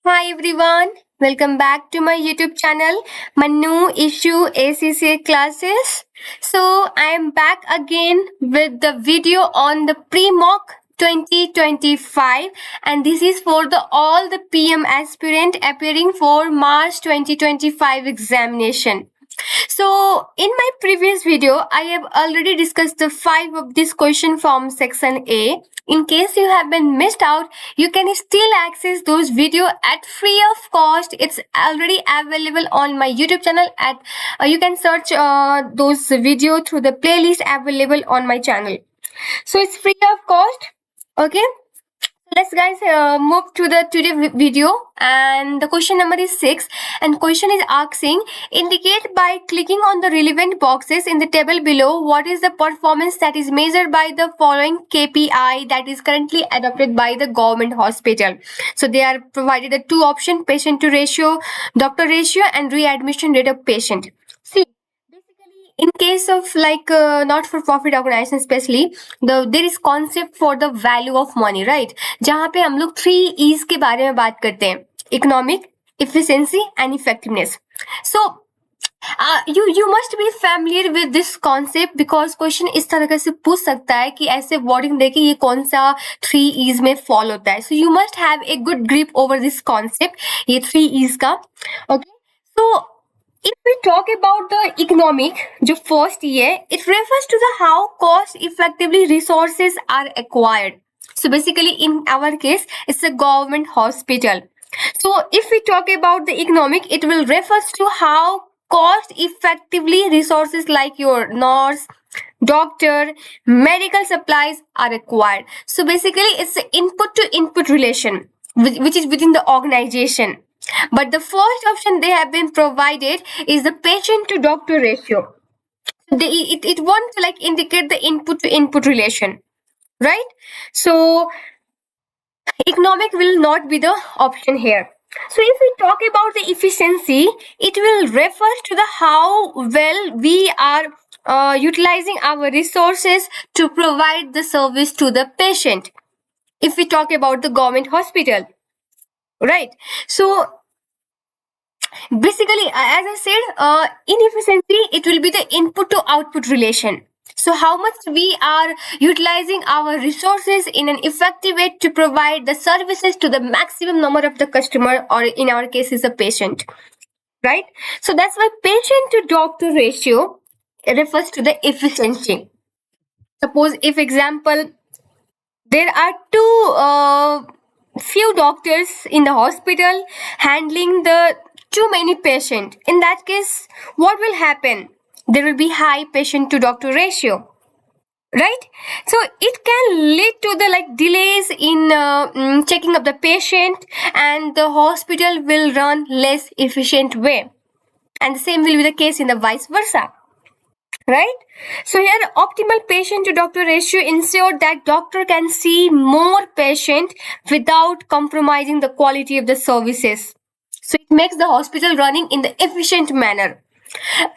Hi everyone, welcome back to my YouTube channel Manuishu ACCA classes. So I am back again with the video on the pre-mock 2025, and this is for the all the PM aspirant appearing for March 2025 examination. So in my previous video, I have already discussed the 5 of this question from section A. In case you have been missed out, you can still access those video at free of cost. It's already available on my YouTube channel at you can search those video through the playlist available on my channel. So it's free of cost. Okay, let's guys move to the today video, and the question number is 6, and question is asking, indicate by clicking on the relevant boxes in the table below what is the performance that is measured by the following KPI that is currently adopted by the government hospital. So they are provided a two option: patient to ratio, doctor ratio, and readmission rate of patient. See, in case of like not for profit organization, especially there is concept for the value of money, right? जहाँ पे हम लोग 3 E's के बारे में बात करते हैं: economic, efficiency and effectiveness. So you must be familiar with this concept because question इस तरह से पूछ सकता है कि ऐसे wording दे कि ये कौन सा 3 E's में fall होता है. So you must have a good grip over this concept, ये 3 E's का. Okay, so if we talk about the economic, जो first E है, it refers to the how cost effectively resources are acquired. So basically in our case, it's a government hospital. So if we talk about the economic, it will refers to how cost effectively resources like your nurse, doctor, medical supplies are acquired. So basically it's the input to input relation which is within the organization. But the first option they have been provided is the patient to doctor ratio. It wants to like indicate the input to input relation, right? So economic will not be the option here. So if we talk about the efficiency, it will refer to the how well we are utilizing our resources to provide the service to the patient. If we talk about the government hospital, right? So basically, as I said, inefficiency, it will be the input to output relation. So how much we are utilizing our resources in an effective way to provide the services to the maximum number of the customer, or in our case is a patient, right? So that's why patient to doctor ratio refers to the efficiency. Suppose if example, there are few doctors in the hospital handling the too many patients. In that case, what will happen? There will be high patient to doctor ratio, right? So it can lead to the like delays in checking up the patient, and the hospital will run less efficient way, and the same will be the case in the vice versa, right? So here optimal patient to doctor ratio ensure that doctor can see more patient without compromising the quality of the services. So it makes the hospital running in the efficient manner.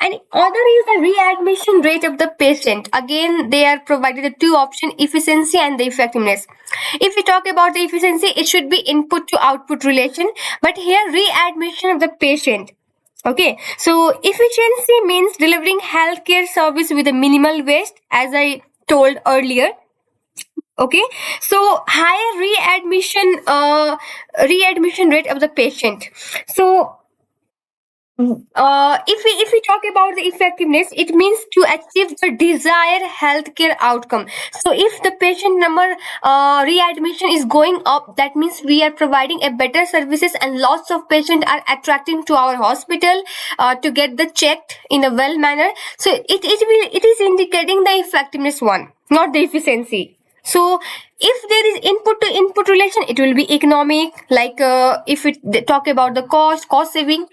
And other is the readmission rate of the patient. Again, they are provided the two options: efficiency and the effectiveness. If we talk about the efficiency, it should be input to output relation, but here readmission of the patient. Okay, so efficiency means delivering healthcare service with a minimal waste, as I told earlier. Okay, so higher readmission rate of the patient. So if we talk about the effectiveness, it means to achieve the desired healthcare outcome. So if the patient number readmission is going up, that means we are providing a better services, and lots of patients are attracting to our hospital to get the checked in a well manner. So it is indicating the effectiveness one, not the efficiency. So if there is input to input relation, it will be economic. Like if we talk about the cost saving.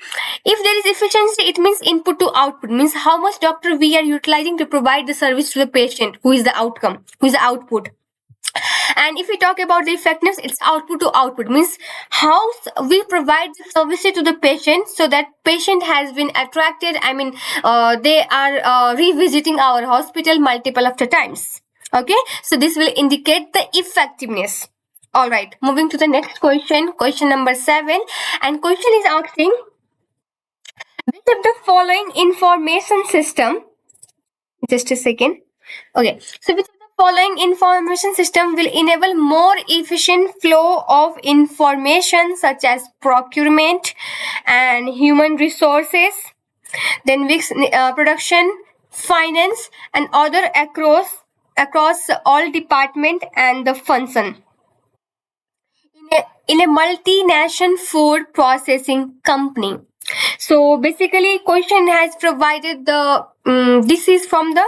If there is efficiency, it means input to output, means how much doctor we are utilizing to provide the service to the patient, who is the outcome, who is the output. And if we talk about the effectiveness, it's output to output, means how we provide the services to the patient so that patient has been attracted. I mean, they are revisiting our hospital multiple of the times. Okay, so this will indicate the effectiveness. All right, moving to the next question, question number 7. And question is asking, which of the following information system, just a second. Okay, so which of the following information system will enable more efficient flow of information such as procurement and human resources, then mix production, finance, and other across all department and the function in a multinational food processing company. So basically, question has provided the this is from the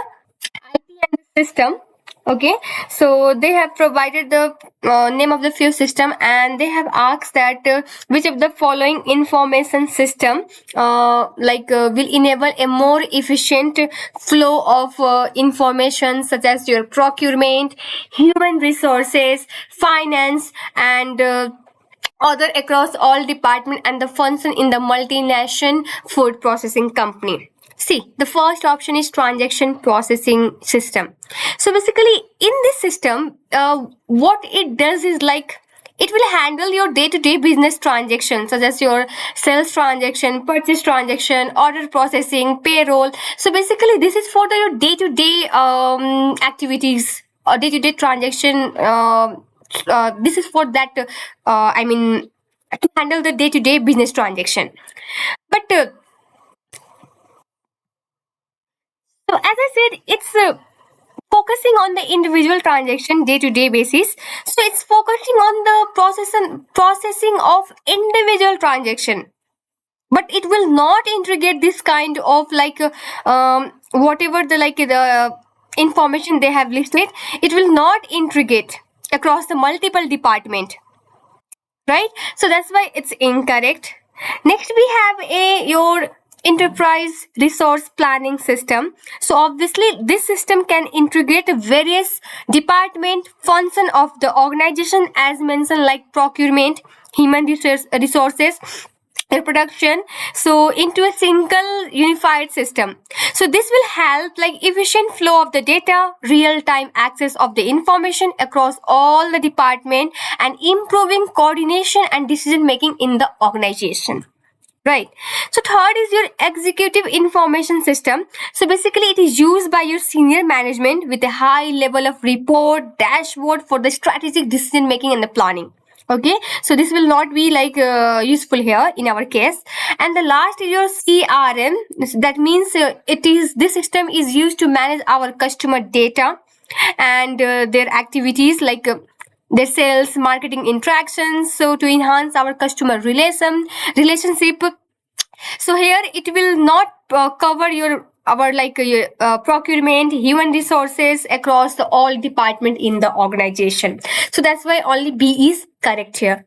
IT and the system. Okay, so they have provided the name of the few system, and they have asked that which of the following information system will enable a more efficient flow of information such as your procurement, human resources, finance, and other across all department and the function in the multinational food processing company. See, the first option is transaction processing system. So basically, in this system, what it does is like it will handle your day-to-day business transactions such as your sales transaction, purchase transaction, order processing, payroll. So basically, this is for the your day-to-day activities or day-to-day transaction. This is for that. I mean, to handle the day-to-day business transaction. But so as I said, it's focusing on the individual transaction day-to-day basis. So it's focusing on the processing of individual transaction. But it will not integrate this kind of whatever the information they have listed. It will not integrate across the multiple department, right? So that's why it's incorrect. Next we have your enterprise resource planning system. So obviously this system can integrate various department function of the organization as mentioned, like procurement, human resources, reproduction, so into a single unified system. So this will help like efficient flow of the data, real time access of the information across all the department, and improving coordination and decision making in the organization. Right. So third is your executive information system. So basically it is used by your senior management with a high level of report, dashboard for the strategic decision making and the planning. Okay, so this will not be useful here in our case. And the last is your CRM. That means this system is used to manage our customer data and their activities their sales, marketing interactions, so to enhance our customer relationship. So here it will not cover your procurement, human resources across all department in the organization. So that's why only B is correct here.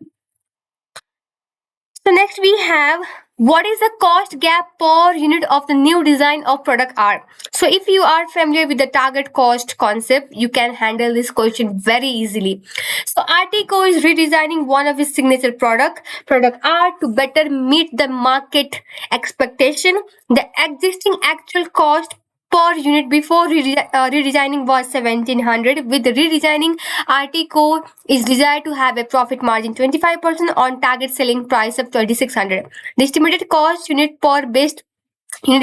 So next we have, what is the cost gap per unit of the new design of product R? So if you are familiar with the target cost concept, you can handle this question very easily. So Artico is redesigning one of its signature product R, to better meet the market expectation. The existing actual cost per unit before redesigning was 1700. With the redesigning, Artico is desired to have a profit margin 25% on target selling price of 2600. The estimated cost unit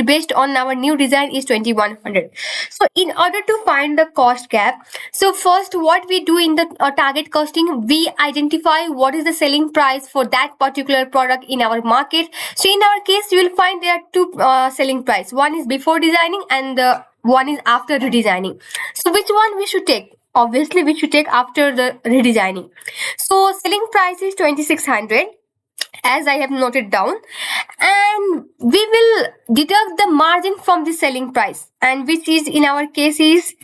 based on our new design is 2100. So in order to find the cost gap, so first what we do in the target costing, we identify what is the selling price for that particular product in our market. So in our case, you will find there are two selling price. One is before designing and one is after redesigning. So which one we should take? Obviously we should take after the redesigning. So selling price is 2600 as I have noted down, and we will deduct the margin from the selling price, and which is in our case is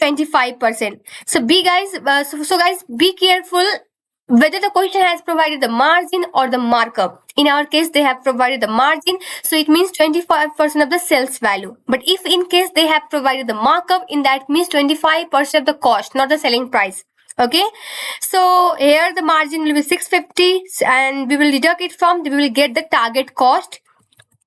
25%. So guys, be careful whether the question has provided the margin or the markup. In our case, they have provided the margin, so it means 25% of the sales value. But if in case they have provided the markup, in that means 25% of the cost, not the selling price. Okay, so here the margin will be 650 and we will deduct it from, we will get the target cost,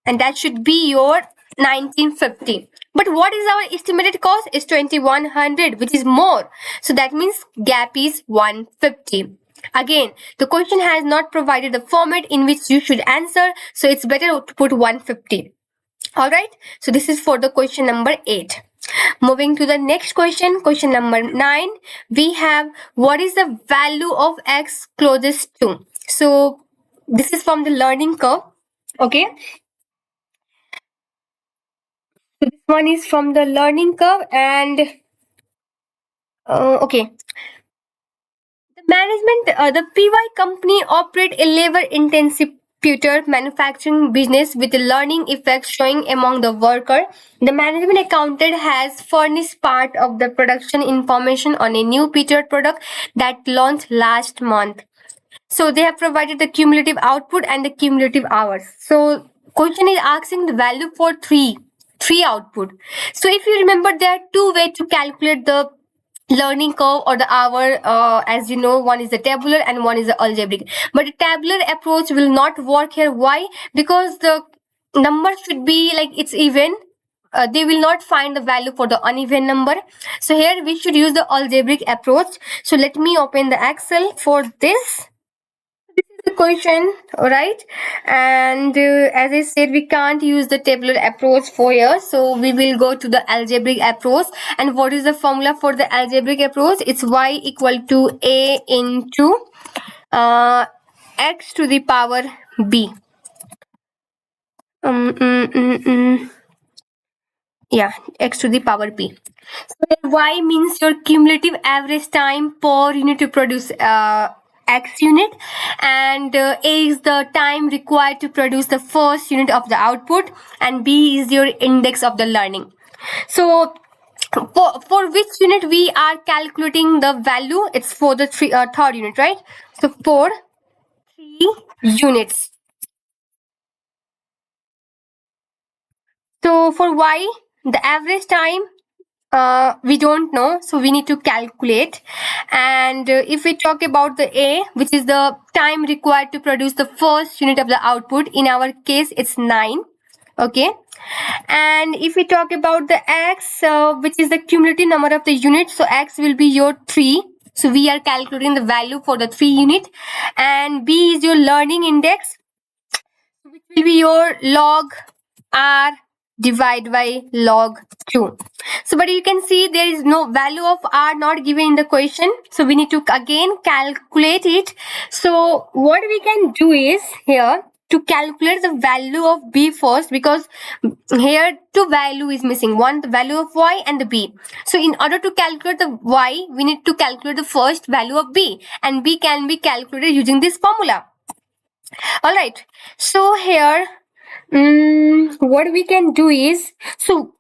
and that should be your 1950. But what is our estimated cost? Is 2100, which is more. So that means gap is 150. Again, the question has not provided the format in which you should answer, so it's better to put 150. Alright, so this is for the question number 8. Moving to the next question number 9, we have what is the value of x closest to? So this is from the learning curve. Okay, so this one is from the learning curve, and okay, the PY company operate a labor-intensive computer manufacturing business with a learning effect showing among the worker. The management accountant has furnished part of the production information on a new Peter product that launched last month. So they have provided the cumulative output and the cumulative hours. So question is asking the value for three output. So if you remember, there are two ways to calculate the learning curve or the hour. As you know, one is the tabular and one is the algebraic, but the tabular approach will not work here. Why? Because the number should be like it's even. They will not find the value for the uneven number. So here we should use the algebraic approach. So let me open the Excel for this. This is the question, alright, and as I said, we can't use the tabular approach for here, so we will go to the algebraic approach. And what is the formula for the algebraic approach? It's y equal to a into x to the power b. Yeah, x to the power b. So y means your cumulative average time per unit to produce x unit, and a is the time required to produce the first unit of the output, and b is your index of the learning. So for which unit we are calculating the value? It's for the third unit, right? So for 3 units. So for y, the average time we don't know, so we need to calculate. And if we talk about the a, which is the time required to produce the first unit of the output, in our case it's 9. Okay, and if we talk about the x, which is the cumulative number of the units, so x will be your 3. So we are calculating the value for the 3 unit, and b is your learning index, which will be your log r divided by log 2. So but you can see there is no value of r not given in the question, so we need to again calculate it. So what we can do is here to calculate the value of b first, because here two value is missing, one the value of y and the b. So in order to calculate the y, we need to calculate the first value of b, and b can be calculated using this formula. All right, so here what we can do is, so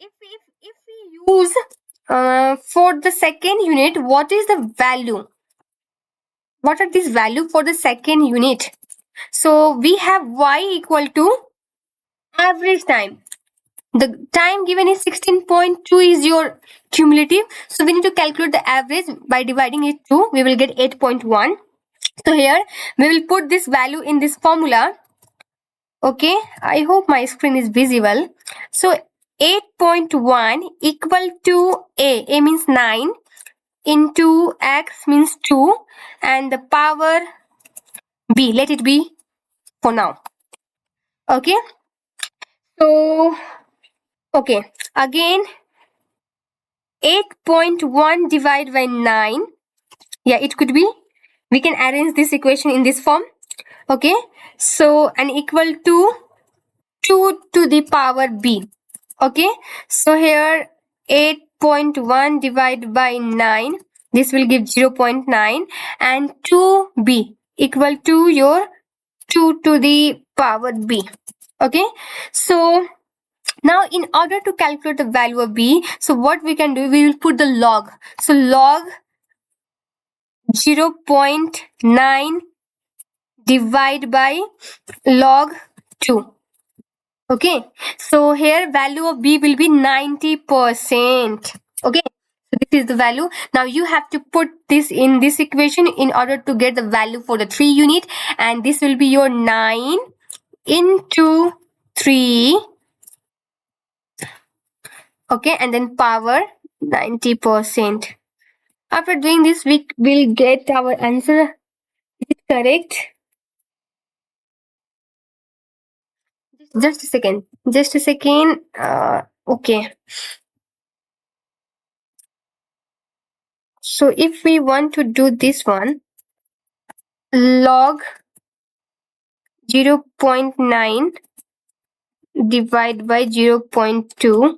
if we use for the second unit, what is the value, what are this value for the second unit? So we have y equal to average time. The time given is 16.2 is your cumulative, so we need to calculate the average by dividing it 2. We will get 8.1. So here we will put this value in this formula. Okay, I hope my screen is visible. So 8.1 equal to a means 9 into x means 2, and the power b, let it be for now. Okay, so okay, again 8.1 divided by 9. Yeah, it could be, we can arrange this equation in this form. Okay, so and equal to 2 to the power b. Okay, so here 8.1 divided by 9, this will give 0.9, and 2b equal to your 2 to the power b. Okay, so now in order to calculate the value of b, so what we can do, we will put the log. So log 0.9 divided by log 2. Okay, so here value of b will be 90%. Okay, so this is the value. Now you have to put this in this equation in order to get the value for the 3 unit, and this will be your 9 into 3 Okay, and then power 90%. After doing this, we will get our answer. Is it correct? Just a second. Just a second. Okay. So if we want to do this one, log 0.9 divide by 0.2.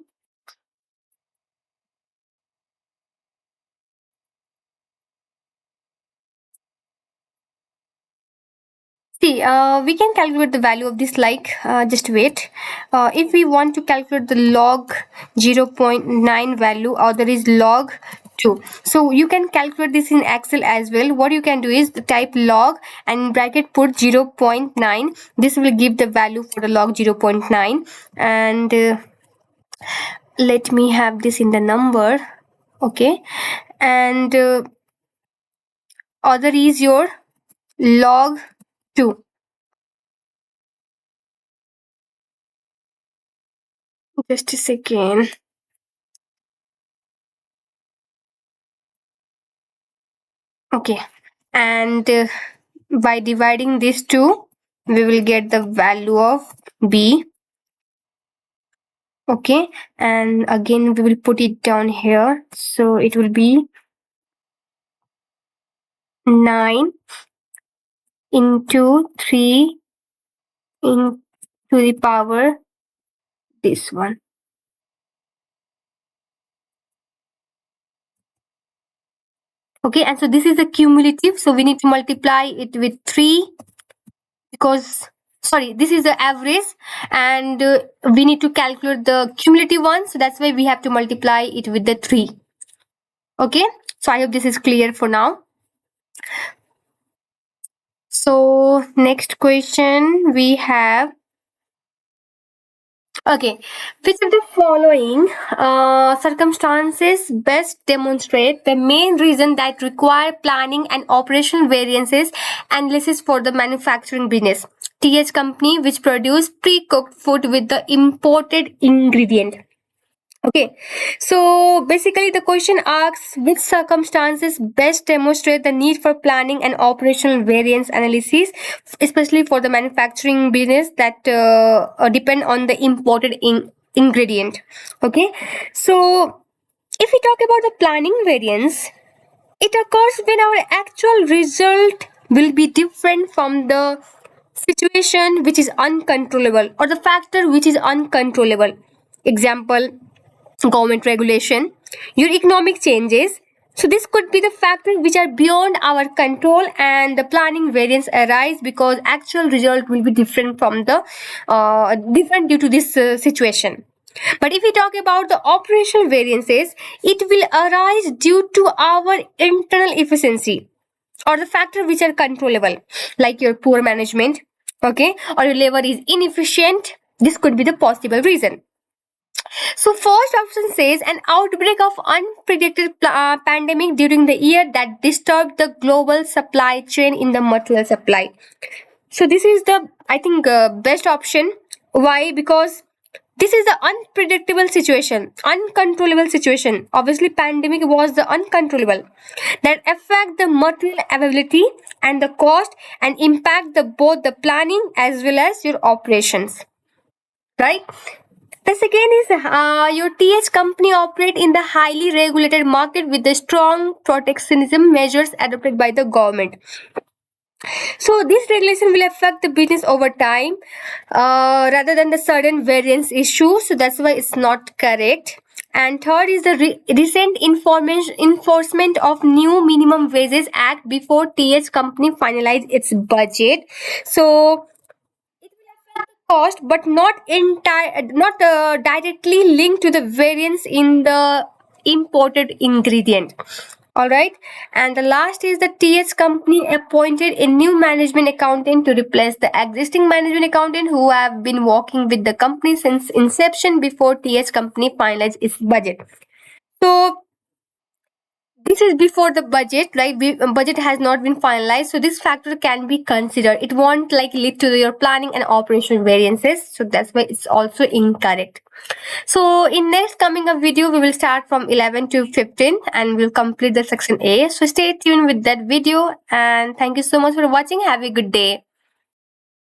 See, we can calculate the value of this like, just wait. If we want to calculate the log 0.9 value, or there is log 2. So you can calculate this in Excel as well. What you can do is type log and in bracket put 0.9. This will give the value for the log 0.9. And let me have this in the number. Okay. And other is your log 2. Just a second. Okay, and by dividing these two, we will get the value of b. Okay, and again we will put it down here, so it will be 9 into 3 into the power this one. Okay, and so this is the cumulative, so we need to multiply it with 3, because sorry, this is the average, and we need to calculate the cumulative one, so that's why we have to multiply it with the 3. Okay, so I hope this is clear for now. So next question we have, okay, which of the following circumstances best demonstrate the main reason that require planning and operational variances analysis for the manufacturing business? TH company which produce pre-cooked food with the imported ingredient. Okay, so basically the question asks which circumstances best demonstrate the need for planning and operational variance analysis, especially for the manufacturing business that depend on the imported ingredient. Okay, so if we talk about the planning variance, it occurs when our actual result will be different from the situation which is uncontrollable or the factor which is uncontrollable. Example, government regulation, your economic changes. So this could be the factors which are beyond our control, and the planning variance arise because actual result will be different from the different due to this situation. But if we talk about the operational variances, it will arise due to our internal efficiency or the factor which are controllable, like your poor management, okay, or your labor is inefficient. This could be the possible reason. So first option says an outbreak of unpredicted pandemic during the year that disturbed the global supply chain in the material supply. So this is the, I think, best option. Why? Because this is the unpredictable situation, uncontrollable situation. Obviously, pandemic was the uncontrollable that affect the material availability and the cost and impact the both the planning as well as your operations. Right? The second is your TH company operate in the highly regulated market with the strong protectionism measures adopted by the government. So this regulation will affect the business over time rather than the sudden variance issue. So that's why it's not correct. And third is the recent enforcement of new minimum wages act before TH company finalized its budget. So cost but not directly linked to the variance in the imported ingredient. All right, and the last is the TH company appointed a new management accountant to replace the existing management accountant who have been working with the company since inception before TH company finalized its budget. So this is before the budget, right? Budget has not been finalized, so this factor can be considered. It won't like lead to your planning and operational variances, so that's why it's also incorrect. So in next coming up video, we will start from 11 to 15 and we'll complete the section A. So stay tuned with that video, and thank you so much for watching. Have a good day.